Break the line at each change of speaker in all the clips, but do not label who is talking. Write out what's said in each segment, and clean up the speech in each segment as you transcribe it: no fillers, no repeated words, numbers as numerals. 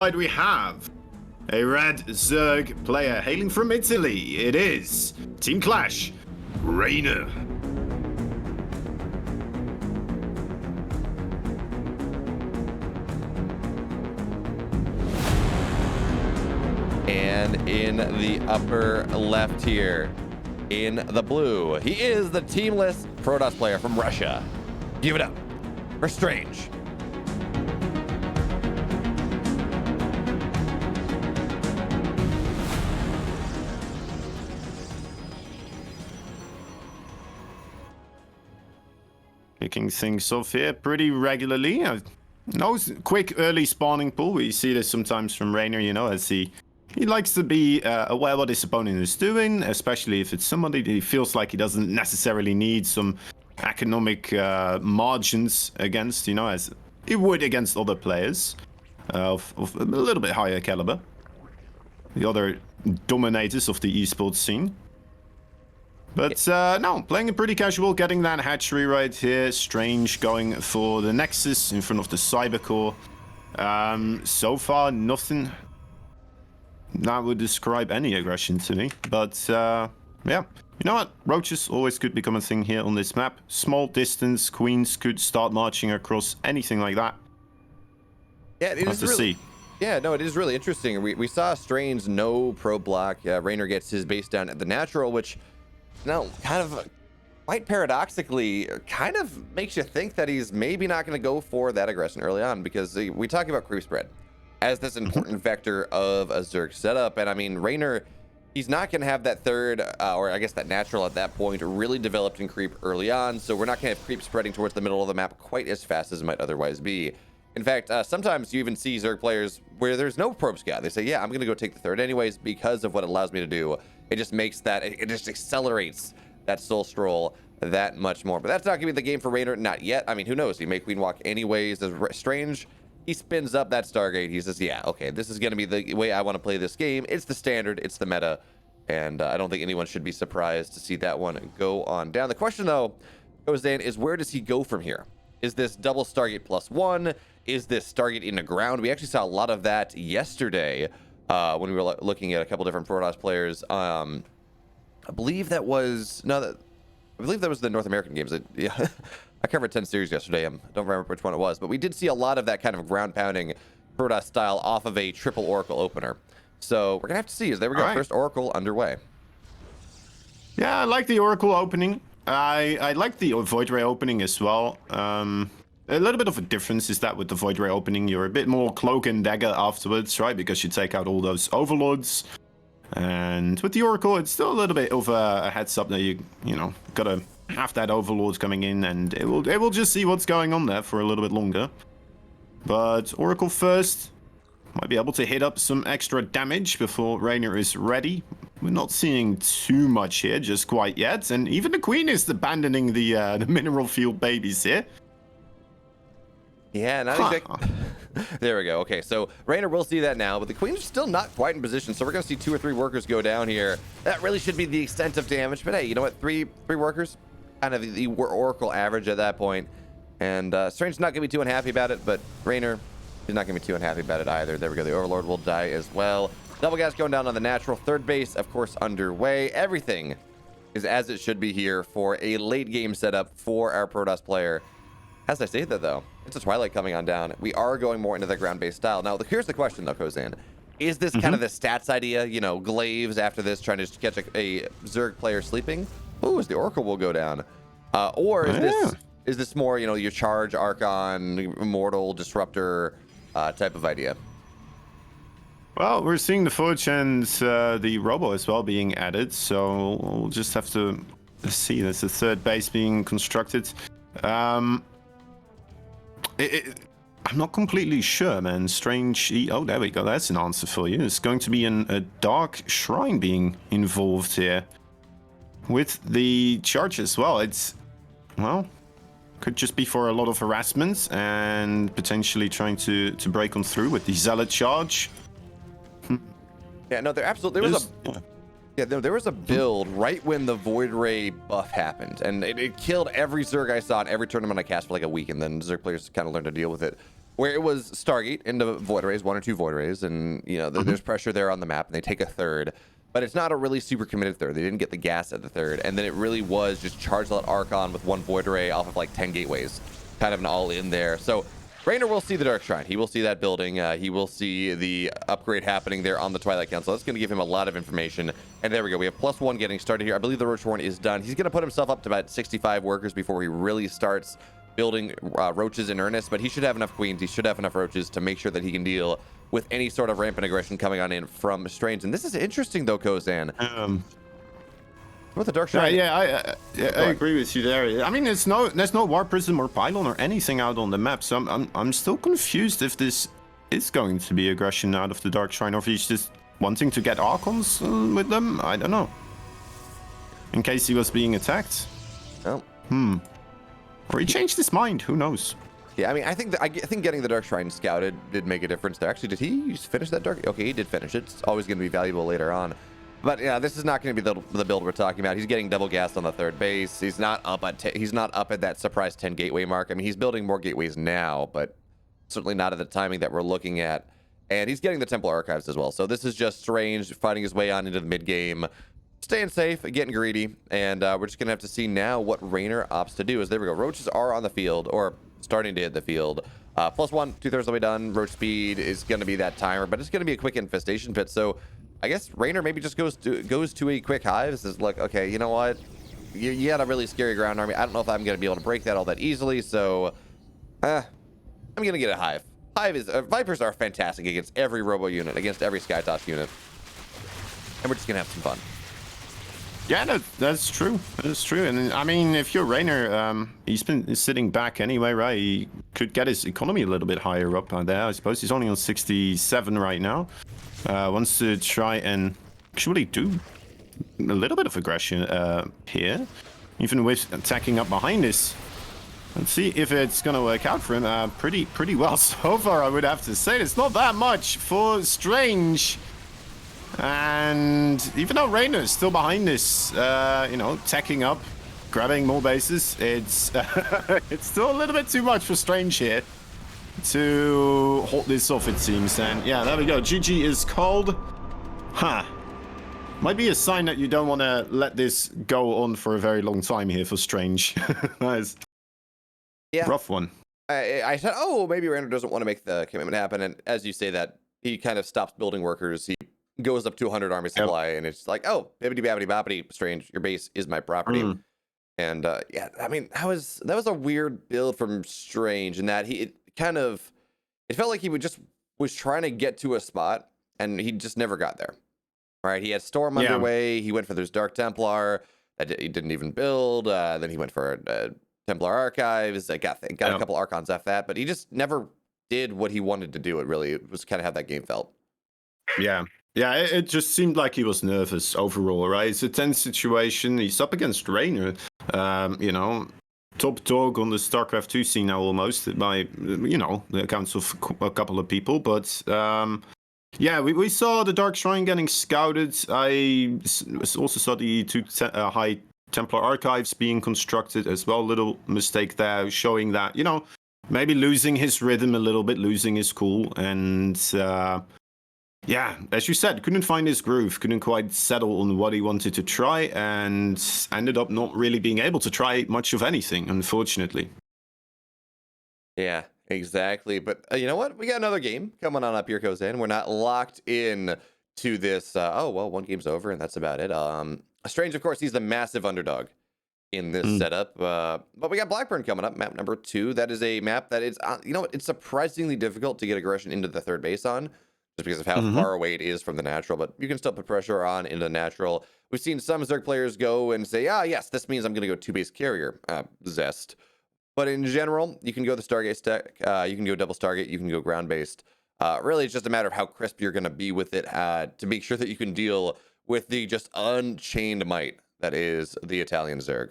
We have a red Zerg player hailing from Italy. It is Team Clash, Reynor.
And in the upper left here, in the blue, he is the teamless Protoss player from Russia. Give it up for Strange.
Kicking things off here pretty regularly. No quick early spawning pool. We see this sometimes from Reynor, you know, as he likes to be aware what his opponent is doing, especially if it's somebody that he feels like he doesn't necessarily need some economic margins against, you know, as he would against other players of a little bit higher caliber. The other dominators of the esports scene. But no, playing it pretty casual, getting that hatchery right here. Strange going for the Nexus in front of the Cybercore. So far, nothing that would describe any aggression to me. But yeah, you know what? Roaches always could become a thing here on this map. Small distance, queens could start marching across anything like that.
Yeah, it is really. Yeah, no, it is really interesting. We saw Strange no pro block. Reynor gets his base down at the natural, which now kind of quite paradoxically kind of makes you think that he's maybe not going to go for that aggression early on, because we talk about creep spread as this important vector of a Zerg setup. And I mean, Reynor, he's not going to have that third, or I guess that natural at that point, really developed in creep early on. So we're not going to have creep spreading towards the middle of the map quite as fast as it might otherwise be. In fact, sometimes you even see Zerg players where there's no probe scout. They say, yeah, I'm going to go take the third anyways because of what it allows me to do. It just makes that, it just accelerates that soul stroll that much more. But that's not going to be the game for Reynor, not yet. I mean, who knows? He may queen walk anyways. As Strange, he spins up that Stargate. He says, yeah, okay, this is going to be the way I want to play this game. It's the standard, it's the meta. And I don't think anyone should be surprised to see that one go on down. The question, though, goes in, is where does he go from here? Is this double Stargate +1? Is this Stargate in the ground? We actually saw a lot of that yesterday when we were looking at a couple different Protoss players. I believe that was the North American games. Yeah, I covered 10 series yesterday. I don't remember which one it was, but we did see a lot of that kind of ground pounding Protoss style off of a triple Oracle opener. So we're gonna have to see. There we go. Right. First Oracle underway.
Yeah, I like the Oracle opening. I like the Void Ray opening as well. A little bit of a difference is that with the Void Ray opening, you're a bit more cloak and dagger afterwards, right? Because you take out all those overlords. And with the Oracle, it's still a little bit of a heads up that you know, gotta have that overlord coming in, and it will just see what's going on there for a little bit longer. But Oracle first might be able to hit up some extra damage before Reynor is ready. We're not seeing too much here just quite yet, and even the Queen is abandoning the mineral field babies here.
Yeah, not exactly. There we go. Okay, so Reynor will see that now, but the Queen's still not quite in position, so we're going to see 2 or 3 workers go down here. That really should be the extent of damage, but hey, you know what? Three workers, kind of the Oracle average at that point. And Strange's not going to be too unhappy about it, but Reynor is not going to be too unhappy about it either. There we go. The Overlord will die as well. Double gas going down on the natural. Third base, of course, underway. Everything is as it should be here for a late game setup for our Protoss player. As I say that, though, it's a Twilight coming on down. We are going more into the ground-based style. Now, here's the question, though, Kozan. Is this kind of the stats idea? You know, Glaives after this, trying to catch a Zerg player sleeping? Ooh, as the Oracle will go down. Or is this more, you know, your Charge, Archon, Immortal, Disruptor type of idea?
Well, we're seeing the Forge and the Robo as well being added, so we'll just have to see. There's a third base being constructed. I'm not completely sure, man. Strange. Oh, there we go. That's an answer for you. It's going to be a Dark Shrine being involved here with the charge as well. It's, well, could just be for a lot of harassment and potentially trying to break on through with the Zealot charge.
Yeah, no, there was a build right when the Void Ray buff happened, and it killed every Zerg I saw in every tournament I cast for like a week, and then Zerg players kind of learned to deal with it. where it was Stargate into Void Rays, 1 or 2 Void Rays, and you know there's pressure there on the map, and they take a third, but it's not a really super committed third. They didn't get the gas at the third, and then it really was just charge that Archon with 1 Void Ray off of like 10 gateways, kind of an all in there. So Reynor will see the Dark Shrine. He will see that building. He will see the upgrade happening there on the Twilight Council. That's going to give him a lot of information. And there we go. We have +1 getting started here. I believe the Roach Warren is done. He's going to put himself up to about 65 workers before he really starts building roaches in earnest. But he should have enough queens. He should have enough roaches to make sure that he can deal with any sort of rampant aggression coming on in from Strange. And this is interesting, though, Kozan. With the Dark Shrine.
I agree with you there. I mean, there's no War Prism or Pylon or anything out on the map, so I'm still confused if this is going to be aggression out of the Dark Shrine, or if he's just wanting to get Archons with them. I don't know. In case he was being attacked.
Oh.
Or he changed his mind. Who knows?
Yeah, I mean, I think getting the Dark Shrine scouted did make a difference there. Actually, did he finish that Dark? Okay, he did finish it. It's always going to be valuable later on. But yeah, this is not going to be the build we're talking about. He's getting double gassed on the third base. He's not up at that surprise 10 gateway mark. I mean, he's building more gateways now, but certainly not at the timing that we're looking at. And he's getting the Templar Archives as well. So this is just Strange fighting his way on into the mid game, staying safe, getting greedy, and we're just going to have to see now what Reynor opts to do. As there we go, roaches are on the field, or starting to hit the field. +1, 2/3 of the way done. Roach speed is going to be that timer, but it's going to be a quick infestation pit. So I guess Reynor maybe just goes to a quick hive. This is like, okay, you know what? You had a really scary ground army. I don't know if I'm going to be able to break that all that easily, so I'm going to get a hive. Vipers are fantastic against every robo unit, against every Skytoss unit, and we're just going to have some fun.
Yeah, that's true. That's true. And I mean, if you're Reynor, he's been sitting back anyway, right? He could get his economy a little bit higher up there, I suppose. He's only on 67 right now. Wants to try and actually do a little bit of aggression here, even with attacking up behind this. Let's see if it's gonna work out for him. Pretty well so far, I would have to say. It's not that much for Strange. And even though Reynor is still behind this, you know, teching up, grabbing more bases, it's it's still a little bit too much for Strange here to hold this off, it seems. And yeah, there we go. GG is called. Might be a sign that you don't want to let this go on for a very long time here for Strange. Nice. Yeah. Rough one.
I said, oh, maybe Reynor doesn't want to make the commitment happen. And as you say that, he kind of stops building workers. He goes up to 100 army supply, and it's like, oh, bibbity babbity boppity, Strange, your base is my property. And yeah, I mean, that was a weird build from Strange in that it felt like he was trying to get to a spot, and he just never got there. Right? He had Storm underway. He went for this Dark Templar that he didn't even build. Then he went for Templar Archives. I got a couple Archons after that, but he just never did what he wanted to do. It was kind of how that game felt.
Yeah. Yeah, it just seemed like he was nervous overall, right? It's a tense situation. He's up against Reynor, you know, top dog on the StarCraft 2 scene now almost by, you know, the accounts of a couple of people. But yeah, we saw the Dark Shrine getting scouted. I also saw the 2 high Templar Archives being constructed as well. Little mistake there, showing that, you know, maybe losing his rhythm a little bit, losing his cool. And yeah, as you said, couldn't find his groove, couldn't quite settle on what he wanted to try, and ended up not really being able to try much of anything, unfortunately.
Yeah, exactly. But you know what? We got another game coming on up here, Kozan. We're not locked in to this. Oh, well, one game's over, and that's about it. Strange, of course, he's the massive underdog in this setup. But we got Blackburn coming up, map number 2. That is a map that is, you know what? It's surprisingly difficult to get aggression into the third base on, just because of how far away it is from the natural, but you can still put pressure on into the natural. We've seen some Zerg players go and say, yes, this means I'm going to go 2-base carrier, Zest. But in general, you can go the Stargate stack, you can go double Stargate, you can go ground-based. Really, it's just a matter of how crisp you're going to be with it to make sure that you can deal with the just unchained might that is the Italian Zerg.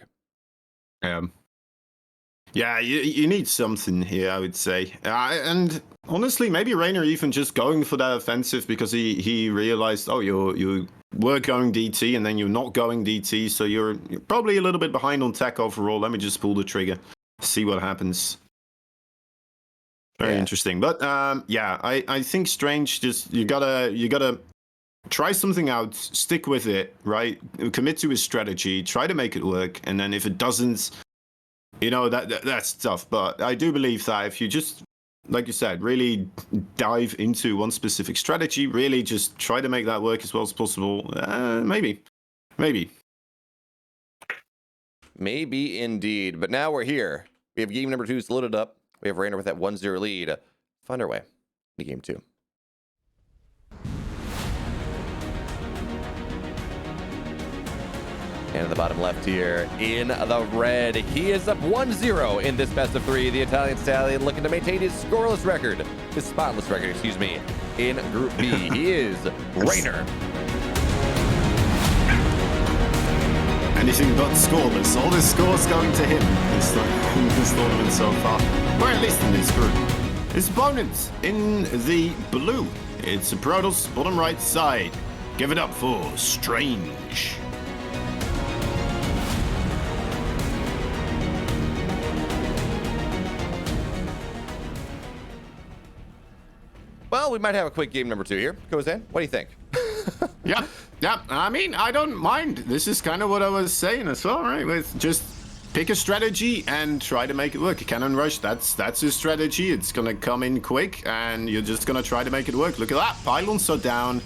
Yeah, you need something here, I would say. And honestly, maybe Reynor even just going for that offensive because he realized, oh, you were going DT and then you're not going DT, so you're probably a little bit behind on tech overall. Let me just pull the trigger, see what happens. Very interesting. But yeah, I think Strange just you gotta try something out, stick with it, right? Commit to his strategy, try to make it work, and then if it doesn't, you know, that's tough. But I do believe that if you just, like you said, really dive into one specific strategy, really just try to make that work as well as possible, maybe
indeed. But now we're here. We have game number 2 loaded up. We have Reynor with that 1-0 lead. Find our way to game 2. And in the bottom left here, in the red, he is up 1-0 in this best of 3. The Italian stallion looking to maintain his scoreless record, his spotless record, excuse me, in Group B. He is Reynor.
Anything but scoreless. All the scores going to him in this tournament so far, or at least in this group. His opponent in the blue, it's a Protoss bottom right side. Give it up for Strange.
Well, we might have a quick game number 2 here. Kozan, what do you think?
Yeah. I mean, I don't mind. This is kind of what I was saying as well, right? With just pick a strategy and try to make it work. A cannon rush, that's his strategy. It's gonna come in quick, and you're just gonna try to make it work. Look at that. Pylons are down.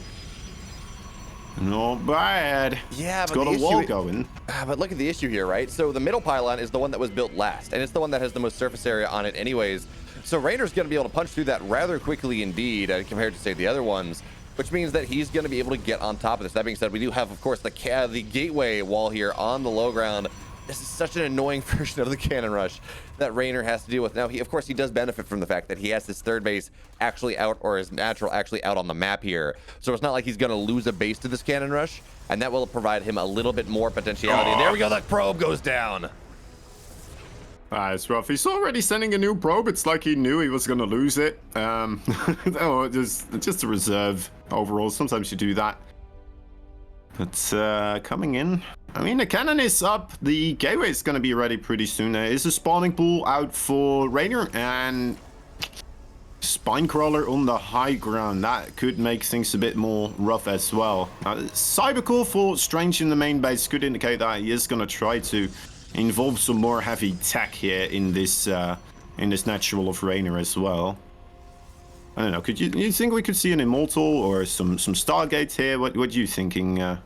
Not bad.
Yeah,
it's
but
got a wall going.
But look at the issue here, right? So the middle pylon is the one that was built last, and it's the one that has the most surface area on it anyways. So Reynor's going to be able to punch through that rather quickly indeed, compared to, say, the other ones, which means that he's going to be able to get on top of this. That being said, we do have, of course, the gateway wall here on the low ground. This is such an annoying version of the cannon rush that Reynor has to deal with. Now, of course, he does benefit from the fact that he has his third base actually out, or his natural actually out on the map here. So it's not like he's going to lose a base to this cannon rush, and that will provide him a little bit more potentiality. And there we go, that probe goes down.
It's rough. He's already sending a new probe. It's like he knew he was going to lose it. Oh, just a reserve overall. Sometimes you do that. But coming in, I mean, the cannon is up. The gateway is going to be ready pretty soon. There is a spawning pool out for Reynor, and Spinecrawler on the high ground. That could make things a bit more rough as well. Cybercore for Strange in the main base could indicate that he is going to try to involve some more heavy tech here in this natural of Reynor as well. I don't know. Could you think we could see an Immortal or some Stargate here? What are you thinking?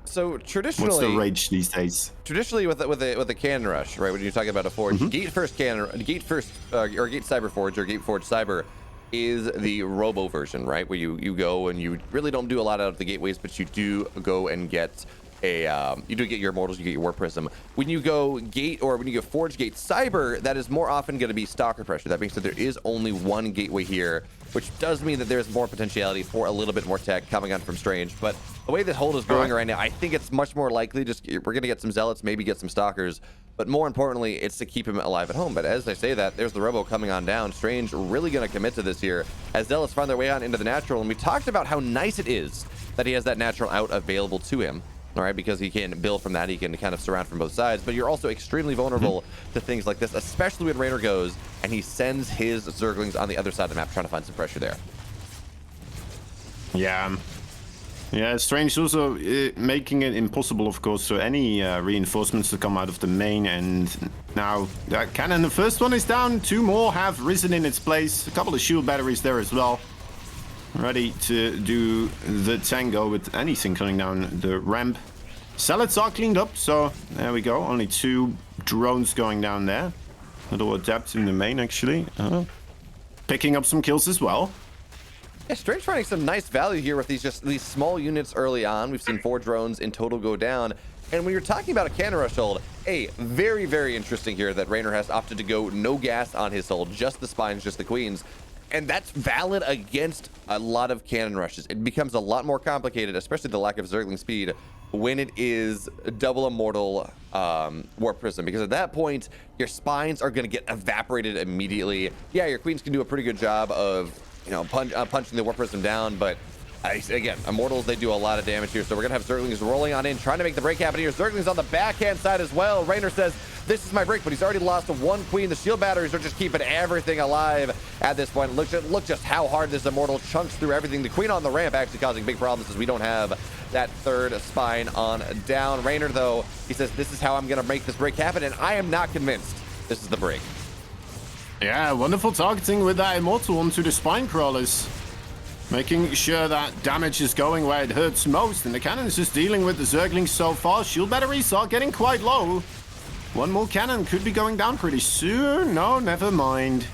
So traditionally,
what's the rage these days?
Traditionally, with the cannon rush, right? When you're talking about a forge, gate first or gate cyber forge or gate forge cyber is the robo version, right? Where you go and you really don't do a lot out of the gateways, but you do go and get you do get your immortals, you get your war prism. When you go gate, or when you go forge gate cyber, that is more often going to be stalker pressure. That means that there is only one gateway here, which does mean that there's more potentiality for a little bit more tech coming on from Strange. But the way this hold is going right now, I think it's much more likely we're going to get some zealots, maybe get some stalkers, but more importantly, it's to keep him alive at home. But as I say that, there's the robo coming on down. Strange really going to commit to this here as zealots find their way on into the natural. And we talked about how nice it is that he has that natural out available to him. All right, because he can build from that, he can kind of surround from both sides, but you're also extremely vulnerable to things like this, especially when Reynor goes and he sends his Zerglings on the other side of the map, trying to find some pressure there.
Yeah, Strange also making it impossible, of course, for any reinforcements to come out of the main. And now that cannon, the first one is down. 2 more have risen in its place. A couple of shield batteries there as well, ready to do the tango with anything coming down the ramp. Zealots are cleaned up, so there we go. Only 2 drones going down there. Little adept in the main, actually. Picking up some kills as well.
Yeah, Strange finding some nice value here with these small units early on. We've seen 4 drones in total go down. And when you're talking about a cannon rush hold, very, very interesting here that Reynor has opted to go no gas on his hold, just the spines, just the queens. And that's valid against a lot of cannon rushes. It becomes a lot more complicated, especially the lack of Zergling speed, when it is double immortal war prism, because at that point your spines are going to get evaporated immediately. Yeah, your queens can do a pretty good job of punching the war prism down, but Again, Immortals, they do a lot of damage here, so we're going to have Zerglings rolling on in, trying to make the break happen here. Zerglings on the backhand side as well. Reynor says, this is my break, but he's already lost one queen. The shield batteries are just keeping everything alive at this point. Look just how hard this Immortal chunks through everything. The queen on the ramp actually causing big problems as we don't have that third spine on down. Reynor, though, he says, this is how I'm going to make this break happen, and I am not convinced this is the break.
Yeah, wonderful targeting with that Immortal onto the spine crawlers. Making sure that damage is going where it hurts most, and the cannon's just dealing with the Zerglings so far. Shield batteries are getting quite low. One more cannon could be going down pretty soon. No, never mind.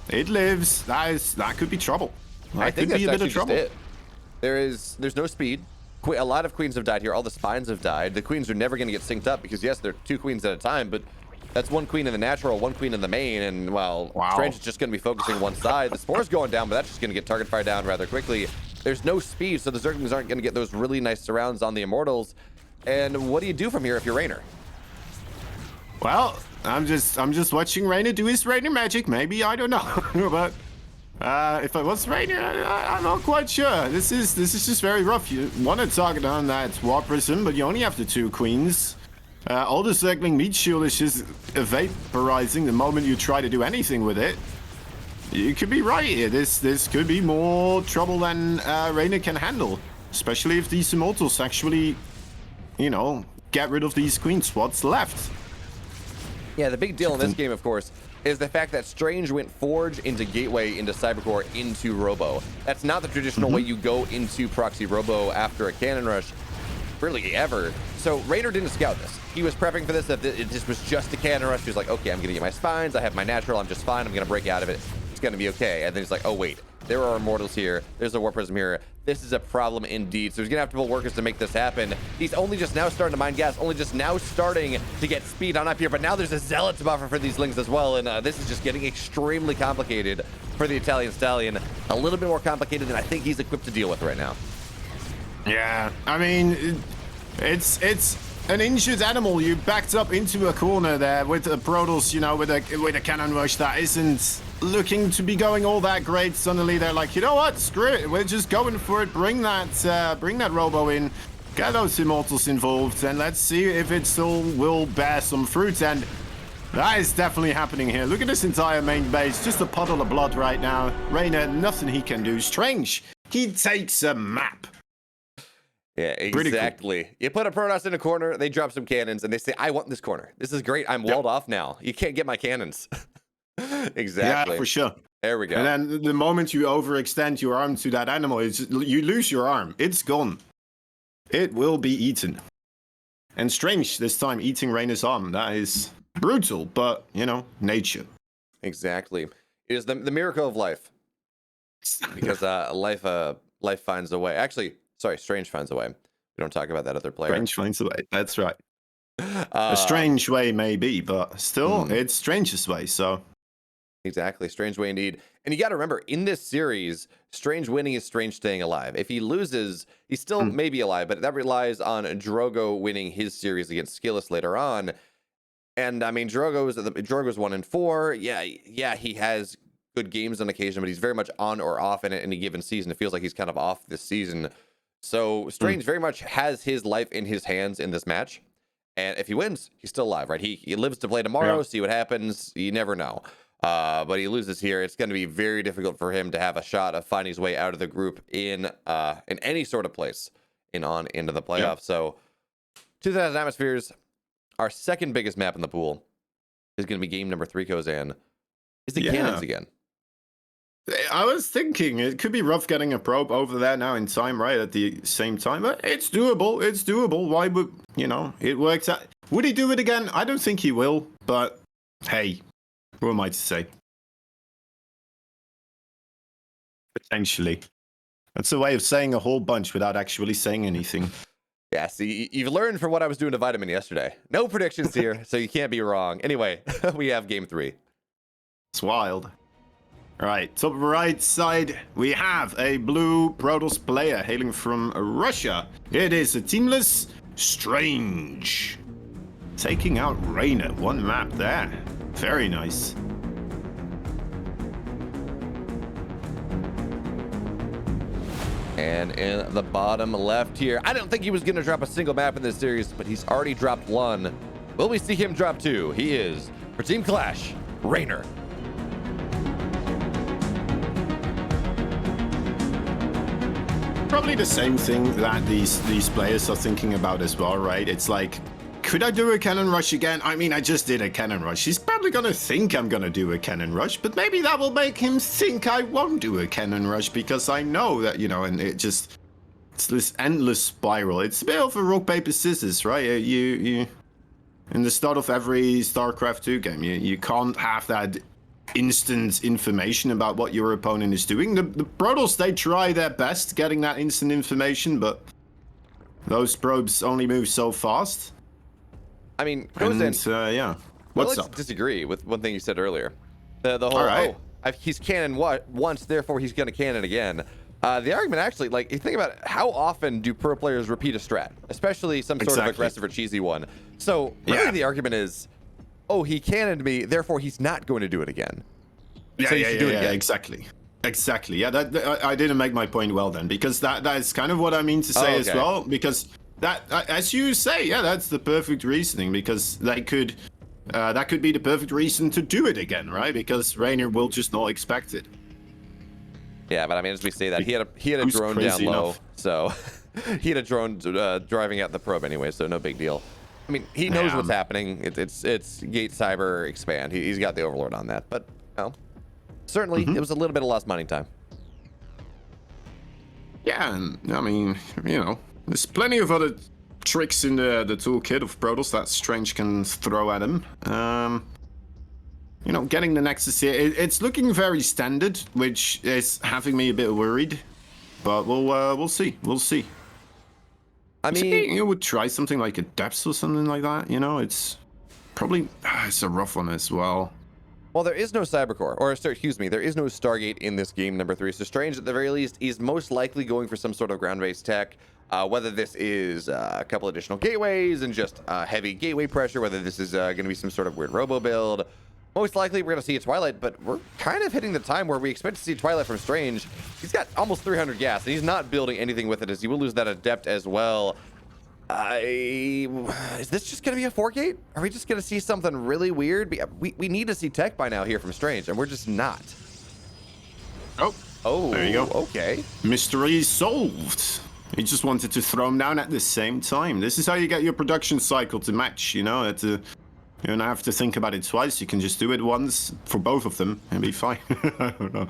It lives. That could be trouble.
I think that's actually just it. There's no speed. A lot of queens have died here. All the spines have died. The queens are never going to get synced up because, yes, they're 2 queens at a time, but that's 1 queen in the natural, 1 queen in the main, and, well, Strange is just going to be focusing one side. The Spore's going down, but that's just going to get target fire down rather quickly. There's no speed, so the Zerglings aren't going to get those really nice surrounds on the Immortals. And what do you do from here if you're Reynor?
Well, I'm just watching Reynor do his Reynor magic. Maybe, I don't know. But if I was Reynor, I'm not quite sure. This is just very rough. You want to target on that War Prism, but you only have the 2 queens. All the Zergling meat shield is just vaporizing the moment you try to do anything with it. You could be right here. This could be more trouble than Reynor can handle. Especially if these Immortals actually, you know, get rid of these queen spots left.
Yeah, the big deal in this game, of course, is the fact that Strange went Forge into Gateway, into Cybercore, into Robo. That's not the traditional way you go into Proxy Robo after a Cannon Rush, really ever. So Reynor didn't scout this. He was prepping for this, that it just was just a Cannon Rush. He was like, okay, I'm gonna get my spines, I have my natural, I'm just fine, I'm gonna break out of it, it's gonna be okay. And then he's like, oh wait, there are Immortals here, there's a War Prism here, this is a problem indeed. So he's gonna have to pull workers to make this happen. He's only just now starting to mine gas, only just now starting to get speed on up here, but now there's a Zealot's buffer for these Lings as well, and this is just getting extremely complicated for the Italian Stallion. A little bit more complicated than I think he's equipped to deal with right now.
Yeah, I mean, it's an injured animal. You backed up into a corner there with a Protoss, you know, with a Cannon Rush that isn't looking to be going all that great. Suddenly they're like, you know what, screw it, we're just going for it. Bring that Robo in, get those Immortals involved, and let's see if it still will bear some fruit. And that is definitely happening here. Look at this entire main base, just a puddle of blood right now. Reynor, nothing he can do. Strange, he takes a map.
Yeah, exactly. Cool. You put a Protoss in a corner, they drop some cannons, and they say, I want this corner. This is great. I'm walled off now. You can't get my cannons. Exactly.
Yeah, for sure.
There we go.
And then the moment you overextend your arm to that animal, you lose your arm. It's gone. It will be eaten. And Strange this time eating Reynor's arm. That is brutal, but, you know, nature.
Exactly. It is the miracle of life. Because life finds a way. Actually, sorry, Strange finds a way. We don't talk about that other player.
Strange finds a way. That's right. A strange way, maybe, but still, it's Strange's way, so.
Exactly. Strange way indeed. And you got to remember, in this series, Strange winning is Strange staying alive. If he loses, he's still maybe alive, but that relies on Drogo winning his series against Skillus later on. And, I mean, Drogo's 1-4. Yeah, he has good games on occasion, but he's very much on or off in any given season. It feels like he's kind of off this season. So Strange very much has his life in his hands in this match. And if he wins, he's still alive, right? He lives to play tomorrow, see what happens. You never know. But he loses here. It's going to be very difficult for him to have a shot of finding his way out of the group in any sort of place into the playoffs. So 2,000 Atmospheres, our second biggest map in the pool, is going to be game number 3, Kozan. Is the cannons again.
I was thinking it could be rough getting a probe over there now in time, right, at the same time, but it's doable. It's doable. Why would, you know, it works out. Would he do it again? I don't think he will, but hey, who am I to say? Potentially. That's a way of saying a whole bunch without actually saying anything.
Yeah, see, you've learned from what I was doing to Vitamin yesterday. No predictions here, so you can't be wrong. Anyway, we have game 3.
It's wild. All right, top right side, we have a blue Protoss player hailing from Russia. It is a teamless Strange. Taking out Reynor, one map there. Very nice.
And in the bottom left here, I don't think he was going to drop a single map in this series, but he's already dropped one. Will we see him drop two? He is, for Team Clash, Reynor.
Probably the same thing that these players are thinking about as well, right? It's like, could I do a cannon rush again? I mean, I just did a cannon rush. He's probably going to think I'm going to do a cannon rush, but maybe that will make him think I won't do a cannon rush because I know that, you know, and it's this endless spiral. It's a bit of a rock, paper, scissors, right? You in the start of every StarCraft 2 game, you can't have that instant information about what your opponent is doing. The Protoss, they try their best getting that instant information, but those probes only move so fast.
I mean,
yeah. What's
up? Disagree with one thing you said earlier. The whole,
all right.
He's cannon once, therefore he's going to cannon again. The argument actually, like, you think about it, how often do pro players repeat a strat, especially some sort of aggressive or cheesy one? So really the argument is, oh, he cannoned me, therefore he's not going to do it again.
Yeah,
so
exactly. Yeah, I didn't make my point well then, because that is kind of what I mean to say as well, because that, as you say, yeah, that's the perfect reasoning, because that could be the perfect reason to do it again, right? Because Reynor will just not expect it.
Yeah, but I mean, as we say that, he had a drone down low, so he had a drone driving out the probe anyway, so no big deal. I mean, he knows what's happening. It's Gate Cyber Expand. He's got the Overlord on that, but certainly it was a little bit of lost mining time. Yeah,
and I mean, you know, there's plenty of other tricks in the toolkit of Protoss that Strange can throw at him. You know, getting the Nexus here, it's looking very standard, which is having me a bit worried. But we'll see. We'll see. I mean, you would try something like a Depths or something like that. You know, it's probably it's a rough one as well.
Well, there is no Cybercore, or excuse me, there is no Stargate in this game, number 3. So Strange, at the very least, is most likely going for some sort of ground-based tech. Whether this is a couple additional gateways and just heavy gateway pressure, whether this is going to be some sort of weird robo build. Most likely, we're going to see a Twilight, but we're kind of hitting the time where we expect to see Twilight from Strange. He's got almost 300 gas, and he's not building anything with it, as he will lose that Adept as well. Is this just going to be a 4-gate? Are we just going to see something really weird? We need to see tech by now here from Strange, and we're just not. Oh,
there you go.
Okay.
Mystery solved. He just wanted to throw him down at the same time. This is how you get your production cycle to match, you know? You don't have to think about it twice. You can just do it once for both of them and be fine. I don't know.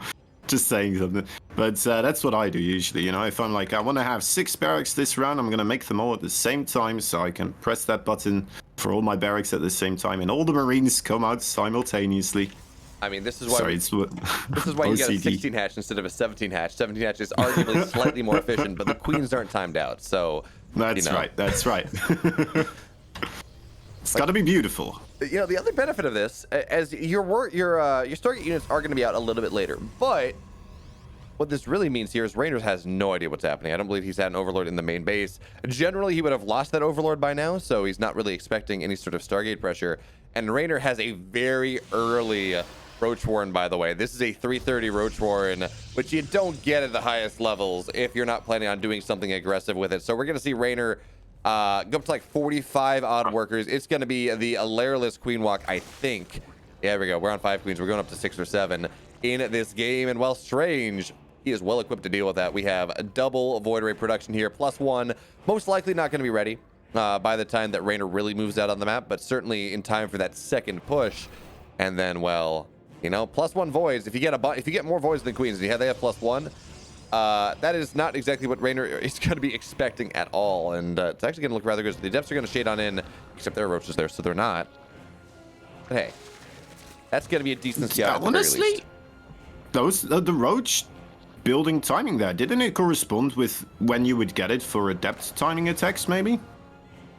Just saying something. But that's what I do usually, you know? If I'm like, I want to have 6 barracks this round, I'm going to make them all at the same time so I can press that button for all my barracks at the same time and all the Marines come out simultaneously.
I mean, this is why
Sorry,
this is why you got a 16 hatch instead of a 17 hatch. 17 hatch is arguably slightly more efficient, but the queens aren't timed out, so
that's right. That's right. It's got to be beautiful.
You know, the other benefit of this, as your Stargate units are going to be out a little bit later, but what this really means here is Reynor has no idea what's happening. I don't believe he's had an Overlord in the main base. Generally, he would have lost that Overlord by now, so he's not really expecting any sort of Stargate pressure. And Reynor has a very early Roach Warren, by the way. This is a 330 Roach Warren, which you don't get at the highest levels if you're not planning on doing something aggressive with it. So we're going to see Reynor go up to like 45 odd workers. It's going to be the Alareless Queen Walk, I think. Yeah, there we go. We're on 5 queens. We're going up to 6 or 7 in this game. And while Strange, he is well equipped to deal with that. We have a double Void Ray production here, +1. Most likely not going to be ready by the time that Reynor really moves out on the map, but certainly in time for that second push. And then, well, you know, +1 voids. If you get more voids than queens, they have +1. That is not exactly what Reynor is going to be expecting at all, and it's actually going to look rather good. So the depths are going to shade on in, except there are roaches there, so they're not. But hey, that's going to be a decent scout.
Honestly, the roach building timing there, didn't it correspond with when you would get it for adept timing attacks, maybe?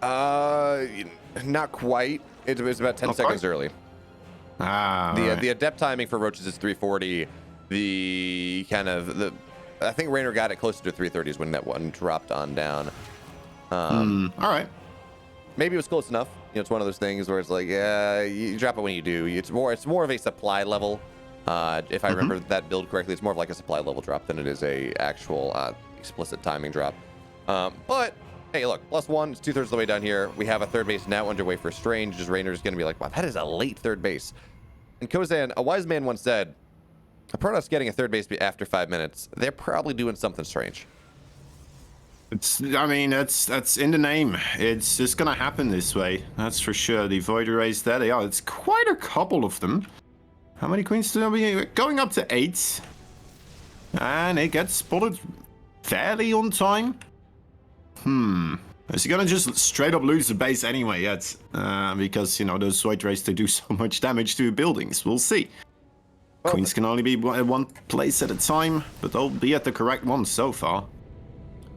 Not quite. It was about 10 seconds early. The adept timing for roaches is 340. I think Reynor got it closer to 330s when that one dropped on down.
All right.
Maybe it was close enough. You know, it's one of those things where it's like, yeah, you drop it when you do. It's more of a supply level. If I remember that build correctly, it's more of like a supply level drop than it is a actual explicit timing drop. But hey, look, +1, it's 2/3 of the way down here. We have a third base now underway for Strange. Just Reynor's going to be like, wow, that is a late third base. And Kozan, a wise man once said, a Protoss getting a third base after 5 minutes, they're probably doing something strange.
I mean, that's in the name. It's just gonna happen this way. That's for sure. The Void Arrays there they are. It's quite a couple of them. How many queens do we going up to 8? And it gets spotted fairly on time. Is he gonna just straight up lose the base anyway yet? Because, you know, those Void Rays, they do so much damage to buildings. We'll see. Queens can only be at one place at a time, but they'll be at the correct one so far.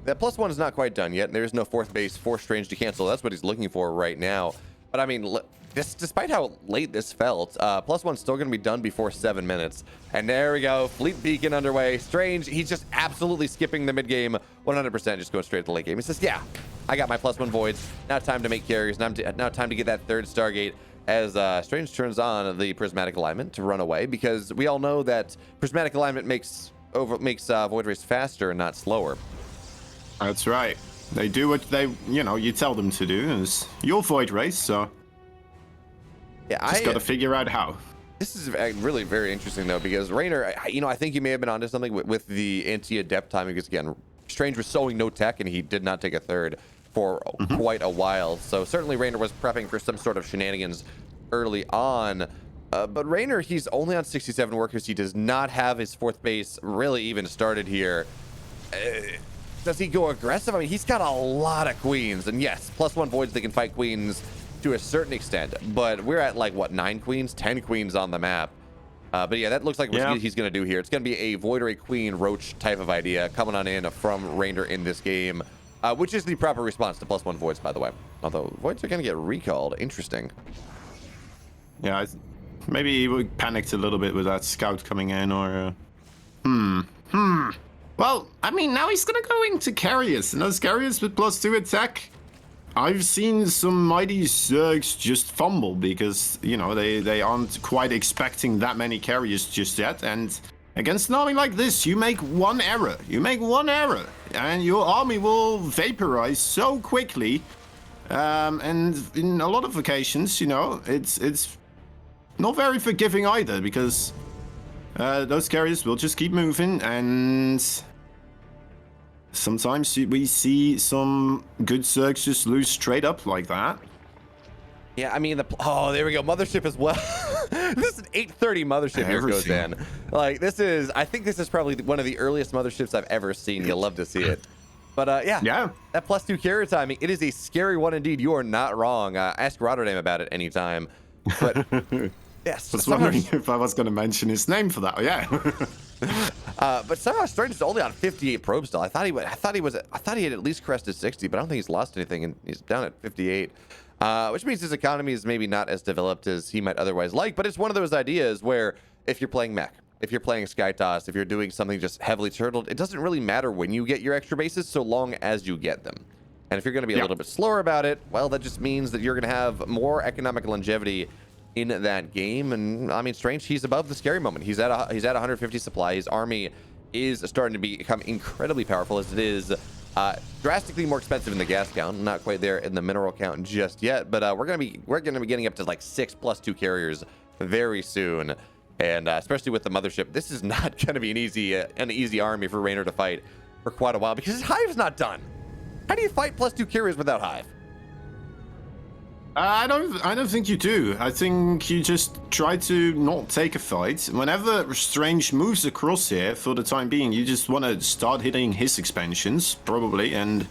That +1 is not quite done yet. There is no fourth base for Strange to cancel. That's what he's looking for right now. But I mean, despite how late this felt, +1's still going to be done before 7 minutes. And there we go. Fleet Beacon underway. Strange, he's just absolutely skipping the mid game. 100% just going straight to the late game. He says, yeah, I got my +1 voids. Now time to make carriers. Now time to get that third Stargate. As Strange turns on the prismatic alignment to run away, because we all know that prismatic alignment makes Void Rays faster and not slower.
That's right. They do what you tell them to do. Is your Void Race, so
yeah,
just got to figure out how.
This is really very interesting though, because Reynor, I think he may have been onto something with the anti-adept timing, because again, Strange was sowing no tech and he did not take a third for quite a while. So certainly Reynor was prepping for some sort of shenanigans early on. But Reynor, he's only on 67 workers. He does not have his fourth base really even started here. Does he go aggressive? I mean, he's got a lot of queens, and yes, +1 voids, they can fight queens to a certain extent, but we're at like what, 9 queens, 10 queens on the map. But yeah, that looks like what he's going to do here. It's going to be a Void Ray Queen Roach type of idea coming on in from Reynor in this game, which is the proper response to +1 voids, by the way. Although voids are going to get recalled. Interesting.
Yeah, maybe he panicked a little bit with that scout coming in, or Well, I mean, now he's gonna go into carriers, and those carriers with +2 attack, I've seen some mighty Zergs just fumble because, you know, they aren't quite expecting that many carriers just yet, and against an army like this, you make one error, and your army will vaporize so quickly, and in a lot of occasions, you know, it's not very forgiving either, because those carriers will just keep moving, and sometimes we see some good Zergs just lose straight up like that.
Yeah, I mean, there we go. Mothership as well. This is an 830 Mothership here goes in. Like, I think this is probably one of the earliest Motherships I've ever seen. You'll love to see it. But yeah, that +2 carrier timing, it is a scary one indeed. You are not wrong. Ask Rotterdam about it anytime. But yes,
I was wondering if I was going to mention his name for that. Yeah.
But somehow Strange is only on 58 probe still. I thought he had at least crested 60, but I don't think he's lost anything, and he's down at 58. Which means his economy is maybe not as developed as he might otherwise like, but it's one of those ideas where if you're playing mech, if you're playing Sky Toss, if you're doing something just heavily turtled, it doesn't really matter when you get your extra bases so long as you get them. And if you're going to be a little bit slower about it, well, that just means that you're going to have more economic longevity in that game. And I mean, Strange, he's above the scary moment. He's at 150 supply. His army is starting to become incredibly powerful, as it is drastically more expensive in the gas count. Not quite there in the mineral count just yet, but we're gonna be getting up to like 6 +2 carriers very soon. And especially with the Mothership, this is not going to be an easy army for Reynor to fight for quite a while, because his Hive's not done. How do you fight +2 carriers without Hive?
I don't think you do. I think you just try to not take a fight. Whenever Strange moves across here, for the time being, you just want to start hitting his expansions, probably, and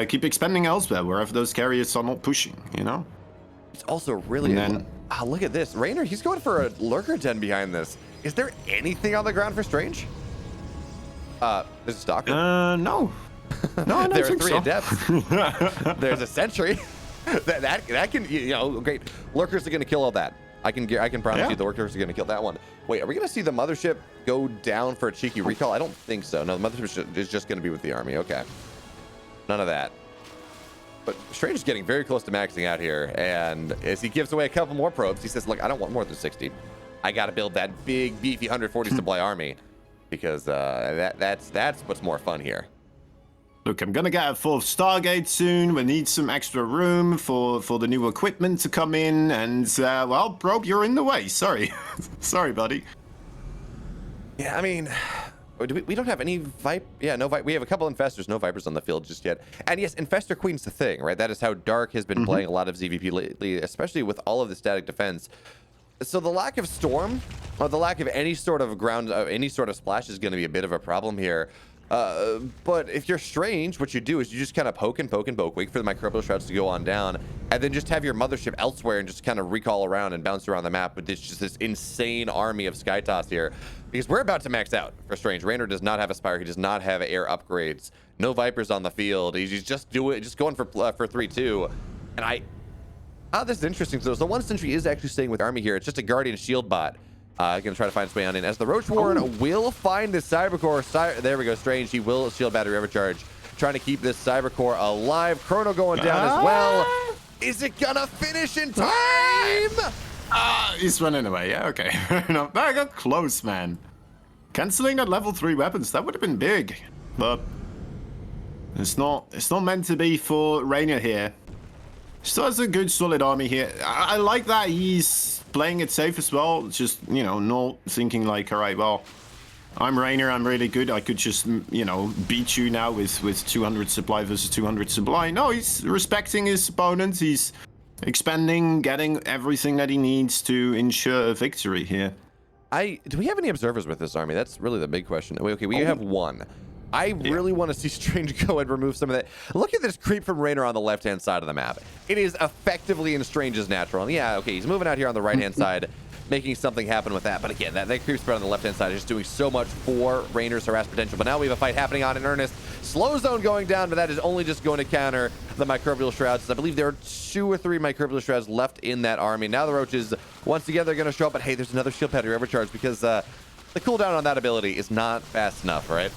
keep expanding elsewhere, wherever those carriers are not pushing, you know?
It's also really... look at this. Reynor, he's going for a lurker den behind this. Is there anything on the ground for Strange? There's a stalker.
No. No, I don't
there are
think
3
so.
adepts. There's a sentry. that can, you know, great. Lurkers are going to kill all that. I can promise you the lurkers are going to kill that one. Wait, are we going to see the Mothership go down for a cheeky recall? I don't think so. No, the Mothership is just going to be with the army. Okay. None of that. But Strange is getting very close to maxing out here, and as he gives away a couple more probes, he says, look, I don't want more than 60. I got to build that big, beefy 140 supply army. because that's what's more fun here.
Look, I'm gonna get a full Stargate soon. We need some extra room for the new equipment to come in, and well, Probe, you're in the way. Sorry, sorry, buddy.
Yeah, I mean, we don't have any Viper. Yeah, no Viper. We have a couple Infestors, no Vipers on the field just yet. And yes, Infestor Queen's the thing, right? That is how Dark has been playing a lot of ZVP lately, especially with all of the static defense. So the lack of Storm, or the lack of any sort of ground, any sort of splash is going to be a bit of a problem here. But if you're Strange, what you do is you just kind of poke and poke and poke, wait for the Microbial Shrouds to go on down, and then just have your mothership elsewhere and just kind of recall around and bounce around the map with this insane army of Sky Toss here. Because we're about to max out for Strange. Reynor does not have a Spire. He does not have air upgrades. No Vipers on the field. He's just going for 3-2. And this is interesting. So the one sentry is actually staying with Army here. It's just a Guardian Shield bot. Going to try to find his way on in. As the Roach Warren will find the Cybercore. There we go, Strange. He will shield battery overcharge. Trying to keep this Cybercore alive. Chrono going down as well. Is it going to finish in time?
He's running away. Yeah, okay. No, that got close, man. Canceling that level 3 weapons, that would have been big. But it's not meant to be for Reynor here. Still has a good solid army here. I like that he's playing it safe as well. Just, you know, not thinking like, all right, well, I'm Reynor, I'm really good. I could just, you know, beat you now with 200 supply versus 200 supply. No, he's respecting his opponent. He's expanding, getting everything that he needs to ensure a victory here.
Do we have any observers with this army? That's really the big question. Okay, we have one. I really want to see Strange go and remove some of that. Look at this creep from Reynor on the left-hand side of the map. It is effectively in Strange's natural. And yeah, okay, he's moving out here on the right-hand side, making something happen with that. But again, that creep spread on the left-hand side is just doing so much for Reynor's harass potential. But now we have a fight happening on in earnest. Slow zone going down, but that is only just going to counter the Microbial Shrouds. I believe there are 2 or 3 Microbial Shrouds left in that army. Now the Roaches, once again, they're going to show up. But hey, there's another shield battery overcharge because the cooldown on that ability is not fast enough, right?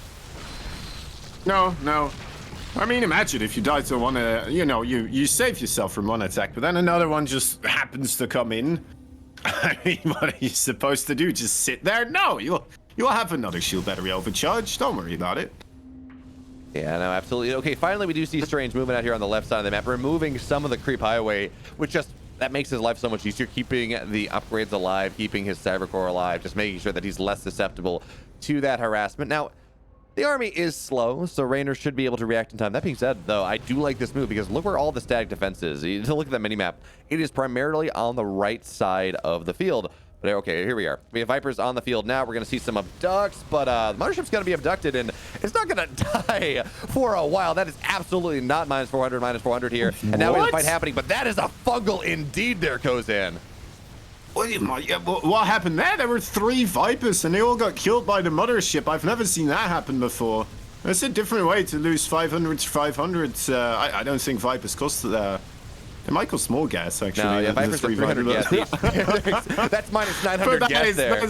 No. I mean, imagine if you die to one, you know, you save yourself from one attack, but then another one just happens to come in. I mean, what are you supposed to do? Just sit there? No, you'll have another shield battery overcharge. Don't worry about it.
Yeah, no, absolutely. Okay, finally we do see Strange moving out here on the left side of the map, removing some of the creep highway, which that makes his life so much easier, keeping the upgrades alive, keeping his Cybercore alive, just making sure that he's less susceptible to that harassment. Now, the army is slow, so Reynor should be able to react in time. That being said, though, I do like this move because look where all the static defense is. You look at that mini-map. It is primarily on the right side of the field. But okay, here we are. We have Vipers on the field now. We're going to see some abducts, but the Mothership's going to be abducted, and it's not going to die for a while. That is absolutely not -400 here. And now we have a fight happening, but that is a fungal indeed there, Kozan.
What happened there? There were 3 Vipers and they all got killed by the Mothership. I've never seen that happen before. It's a different way to lose 500 to 500. I don't think Vipers cost that. It might cost more gas, actually.
No, yeah, Vipers are 300 gas each. That's -900 gas there.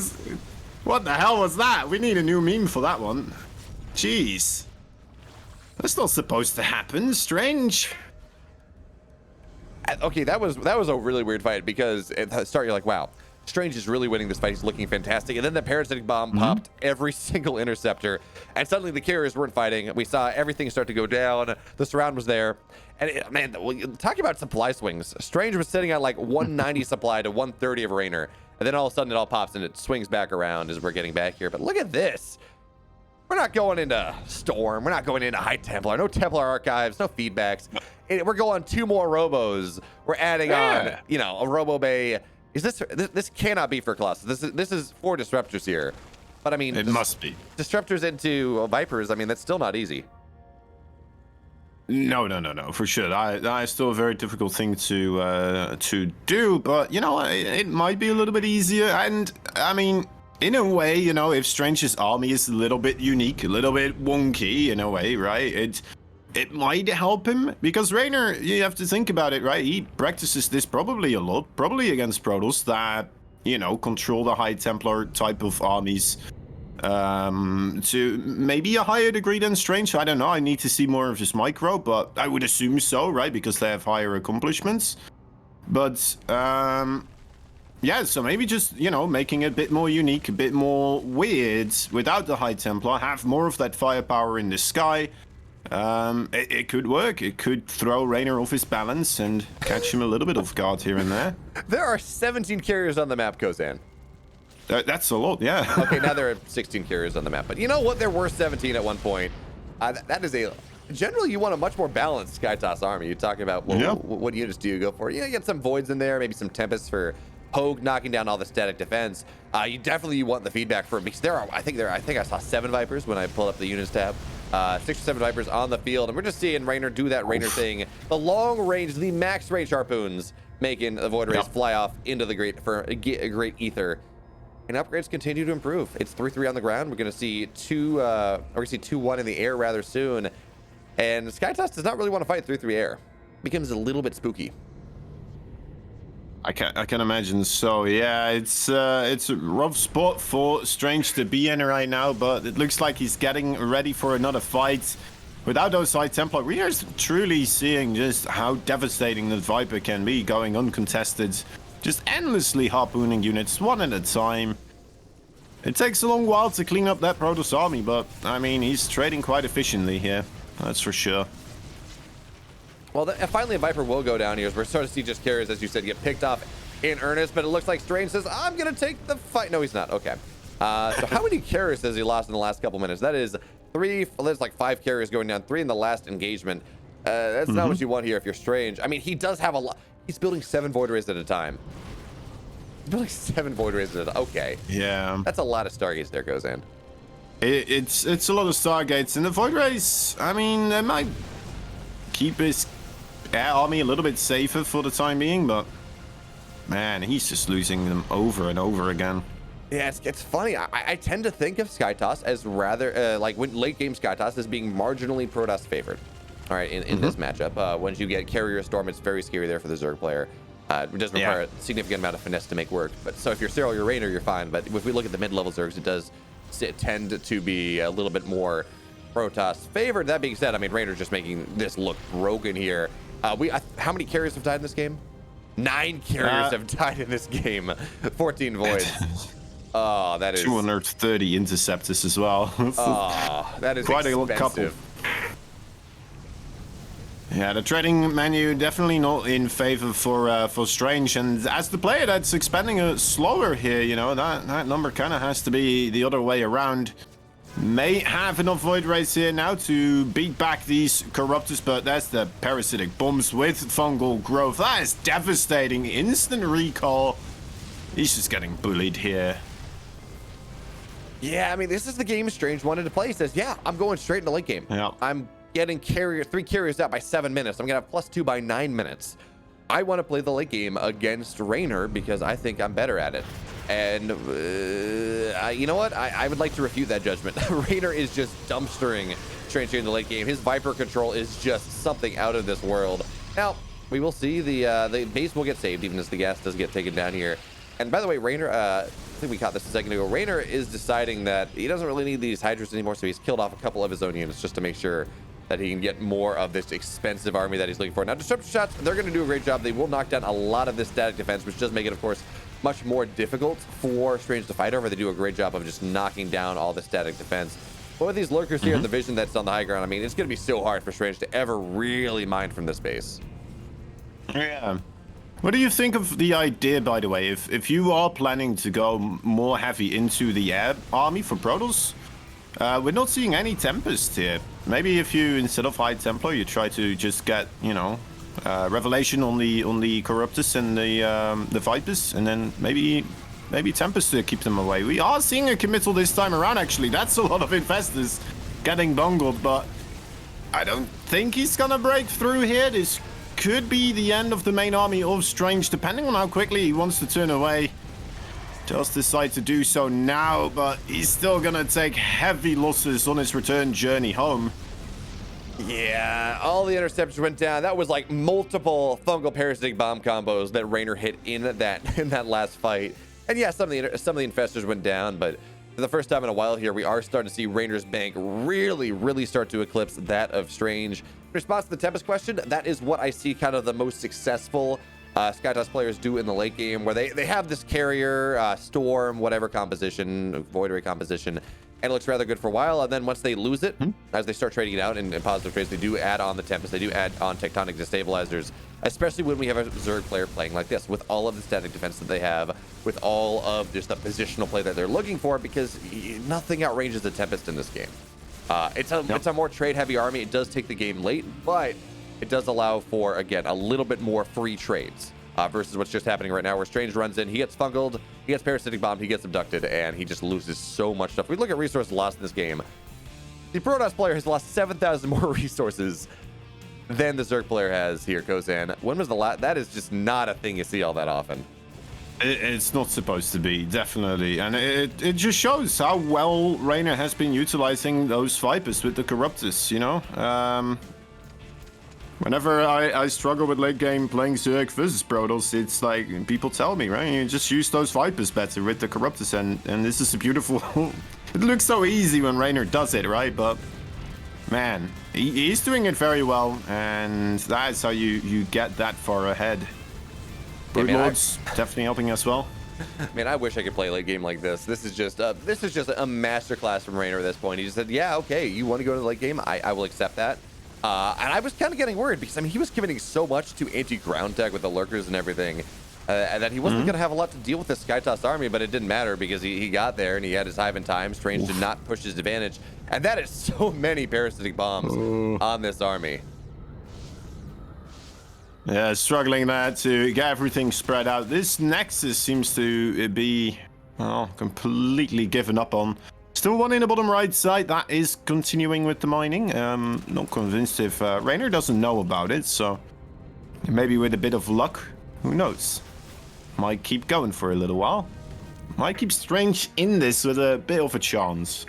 What the hell was that? We need a new meme for that one. Jeez. That's not supposed to happen. Strange.
Okay, that was a really weird fight because at the start you're like, wow, Strange is really winning this fight. He's looking fantastic. And then the parasitic bomb popped every single interceptor, and suddenly the carriers weren't fighting. We saw everything start to go down. The surround was there. And man, talking about supply swings, Strange was sitting at like 190 supply to 130 of Reynor. And then all of a sudden it all pops and it swings back around as we're getting back here. But look at this. We're not going into Storm. We're not going into High Templar. No Templar archives, no feedbacks. We're going 2 more Robos. We're adding on, you know, a Robo Bay. This cannot be for Colossus. This is 4 Disruptors here. But I mean,
it must be.
Disruptors into Vipers, I mean, that's still not easy.
No, for sure. That is still a very difficult thing to do, but you know, it might be a little bit easier. And I mean, in a way, you know, if Strange's army is a little bit unique, a little bit wonky in a way, right? It might help him, because Reynor, you have to think about it, right? He practices this probably a lot, probably against Protoss that, you know, control the High Templar type of armies to maybe a higher degree than Strange. I don't know. I need to see more of his micro, but I would assume so, right? Because they have higher accomplishments. But Yeah, so maybe just, you know, making it a bit more unique, a bit more weird without the High Templar, have more of that firepower in the sky. It could work. It could throw Reynor off his balance and catch him a little bit off guard here and there.
There are 17 carriers on the map, Kozan.
That's a lot, yeah.
Okay, now there are 16 carriers on the map. But you know what? There were 17 at one point. That is a... Generally, you want a much more balanced Skytoss army. You talk about, well, what units do you go for? You get some Voids in there, maybe some Tempests for Pogue, knocking down all the static defense. You definitely want the feedback for... Because there are... I think I saw 7 Vipers when I pulled up the units tab. 6 or 7 Vipers on the field, and we're just seeing Reynor do that Reynor thing. The long range, the max range harpoons, making the Void Rays fly off into the great ether. And upgrades continue to improve. It's 3-3 on the ground. We're going to see 2-1 in the air rather soon. And Skytoss does not really want to fight 3-3 air. Becomes a little bit spooky.
I can imagine so. Yeah, it's a rough spot for Strange to be in right now, but it looks like he's getting ready for another fight. Without those High Templar, we are truly seeing just how devastating the Viper can be, going uncontested, just endlessly harpooning units one at a time. It takes a long while to clean up that Protoss army, but I mean, he's trading quite efficiently here, that's for sure.
Well, finally a Viper will go down here as we're starting to see just carriers, as you said, get picked off in earnest, but it looks like Strange says, I'm going to take the fight. No, he's not. Okay. So how many carriers has he lost in the last couple minutes? That is 3, there's like 5 carriers going down, 3 in the last engagement. That's not what you want here if you're Strange. I mean, he does have a lot. He's building 7 Void Rays at a time. He's building 7 Void Rays at a time. Okay.
Yeah.
That's a lot of Stargates there, Kozan.
It's a lot of Stargates, and the Void Rays, I mean, they might keep his air army a little bit safer for the time being, but man, he's just losing them over and over again.
Yeah, it's funny. I tend to think of Skytoss as rather like when late game Skytoss as being marginally Protoss favored. All right, in this matchup, once you get Carrier Storm, it's very scary there for the Zerg player. It does require a significant amount of finesse to make work. But so if you're Cyril, you're Reynor, you're fine. But if we look at the mid-level Zergs, it does tend to be a little bit more Protoss favored. That being said, I mean, Reynor's just making this look broken here. How many carriers have died in this game? 9 carriers have died in this game. 14 Voids. Oh, that is
230 interceptors as well.
Oh, that is
quite
expensive.
A couple. Yeah, the trading menu definitely not in favor for Strange, and as the player that's expanding slower here, you know, that number kind of has to be the other way around. May have enough Void Rays here now to beat back these Corruptors, but that's the parasitic bombs with fungal growth. That is devastating. Instant recall. He's just getting bullied here.
Yeah, I mean, this is the game Strange wanted to play. He says, yeah, I'm going straight into late game.
Yeah.
I'm getting 3 carriers out by 7 minutes. I'm going to have +2 by 9 minutes. I want to play the late game against Reynor because I think I'm better at it. And you know what? I would like to refute that judgment. Reynor is just dumpstering Strange here in the late game. His Viper control is just something out of this world. Now, we will see the base will get saved even as the gas does get taken down here. And by the way, Reynor, I think we caught this a second ago. Reynor is deciding that he doesn't really need these Hydras anymore, so he's killed off a couple of his own units just to make sure that he can get more of this expensive army that he's looking for. Now, Disruptor Shots, they're going to do a great job. They will knock down a lot of this static defense, which does make it, of course, much more difficult for Strange to fight over. They do a great job of just knocking down all the static defense. But with these lurkers here and the vision that's on the high ground, I mean, it's going to be so hard for Strange to ever really mine from this base.
Yeah. What do you think of the idea, by the way, if you are planning to go more heavy into the air army for Protoss? We're not seeing any Tempest here. Maybe if you, instead of High Templar, you try to just get, you know, Revelation on the Corruptors and the Vipers, and then maybe Tempest to keep them away. We are seeing a committal this time around, actually. That's a lot of Infestors getting bungled, but I don't think he's gonna break through here. This could be the end of the main army of Strange, depending on how quickly he wants to turn away. Just decide to do so now, but he's still gonna take heavy losses on his return journey home.
Yeah, all the interceptions went down. That was like multiple fungal parasitic bomb combos that Reynor hit in that last fight. And yeah, some of the infestors went down, but for the first time in a while here, we are starting to see Reynor's bank really start to eclipse that of Strange. In response to the Tempest question, that is what I see kind of the most successful SkyToss players do in the late game, where they have this carrier, storm, whatever composition, void ray composition, and it looks rather good for a while. And then once they lose it, as they start trading it out in positive trades, they do add on the Tempest, they do add on Tectonic Destabilizers, especially when we have a Zerg player playing like this, with all of the static defense that they have, with all of just the positional play that they're looking for, because nothing outranges the Tempest in this game. It's a more trade-heavy army. It does take the game late, but it does allow for, again, a little bit more free trades versus what's just happening right now, where Strange runs in, he gets fungled, he gets parasitic bombed, he gets abducted, and he just loses so much stuff. We look at resources lost in this game. The Protoss player has lost 7,000 more resources than the Zerg player has here, Kozan. When was the last? That is just not a thing you see all that often.
It's not supposed to be, definitely. And it just shows how well Reynor has been utilizing those Vipers with the Corruptors, you know? Whenever I struggle with late game playing Zerg versus Protoss, it's like, people tell me, right? You just use those Vipers better with the Corruptors, and this is a beautiful... It looks so easy when Reynor does it, right? But, man, he's doing it very well, and that's how you get that far ahead. Broodlord's definitely helping us well.
Man, I wish I could play a late game like this. This is just a masterclass from Reynor at this point. He just said, yeah, okay, you want to go to the late game? I will accept that. And I was kind of getting worried, because, I mean, he was committing so much to anti-ground tech with the lurkers and everything, and that he wasn't going to have a lot to deal with this SkyToss army, but it didn't matter, because he got there and he had his hive in time. Strange did not push his advantage, and that is so many parasitic bombs on this army.
Yeah, struggling there to get everything spread out. This Nexus seems to be, well, completely given up on. Still one in the bottom right side. That is continuing with the mining. Not convinced if Reynor doesn't know about it, so maybe with a bit of luck, who knows? Might keep going for a little while. Might keep Strange in this with a bit of a chance.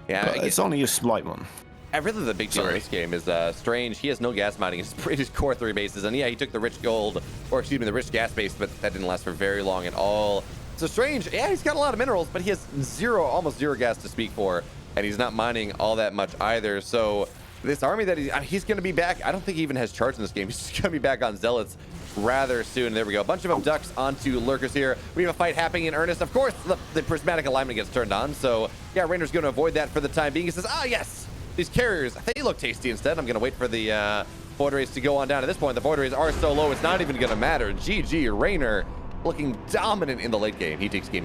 Yeah, but it's only a slight one.
Really, the big deal in this game is Strange. He has no gas mining. His core 3 bases, and yeah, he took the rich gold, or excuse me, the rich gas base, but that didn't last for very long at all. So Strange, yeah, he's got a lot of minerals, but he has almost zero gas to speak for, and he's not mining all that much either. So this army that he's going to be back. I don't think he even has charge in this game. He's just going to be back on Zealots rather soon. There we go. A bunch of abducts onto lurkers here. We have a fight happening in earnest. Of course, the prismatic alignment gets turned on. So yeah, Reynor's going to avoid that for the time being. He says, ah, yes. These carriers, they look tasty instead. I'm going to wait for the Void Rays to go on down. At this point, the Void Rays are so low, it's not even going to matter. GG, Reynor looking dominant in the late game. He takes game